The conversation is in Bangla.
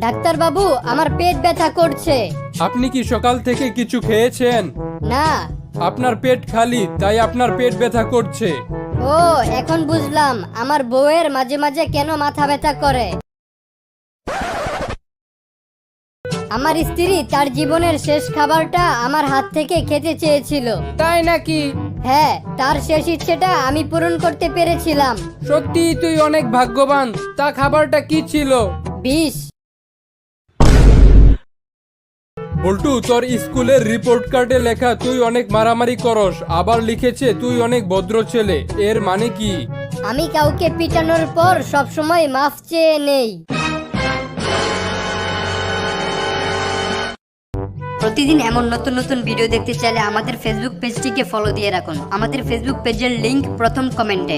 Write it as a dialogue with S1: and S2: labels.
S1: ডাক্তার বাবু, আমার পেট ব্যথা করছে।
S2: আপনি কি সকাল থেকে কিছু খেয়েছেন?
S1: না।
S2: আপনার পেট খালি, তাই আপনার পেট ব্যথা করছে।
S1: ও, এখন বুঝলাম আমার বউয়ের মাঝে মাঝে কেন মাথা ব্যথা করে। আমার স্ত্রী তার জীবনের শেষ খাবারটা আমার হাত থেকে খেতে চেয়েছিল।
S3: তাই নাকি?
S1: হ্যাঁ, তার শেষ ইচ্ছেটা আমি পূরণ করতে পেরেছিলাম।
S3: সত্যি তুই অনেক ভাগ্যবান। তা খাবারটা কি ছিল?
S1: বিষ।
S2: বল্টু, তোর স্কুলের রিপোর্ট কার্ডে লেখা তুই অনেক মারামারি করস, আবার লিখেছে তুই অনেক ভদ্র ছেলে। এর মানে কি?
S1: আমি কাউকে পিটানোর পর সবসময় মাফ চেয়ে নেই। প্রতিদিন এমন নতুন নতুন ভিডিও দেখতে চাইলে আমাদের ফেসবুক পেজটিকে ফলো দিয়ে রাখুন। আমাদের ফেসবুক পেজের লিংক প্রথম কমেন্টে।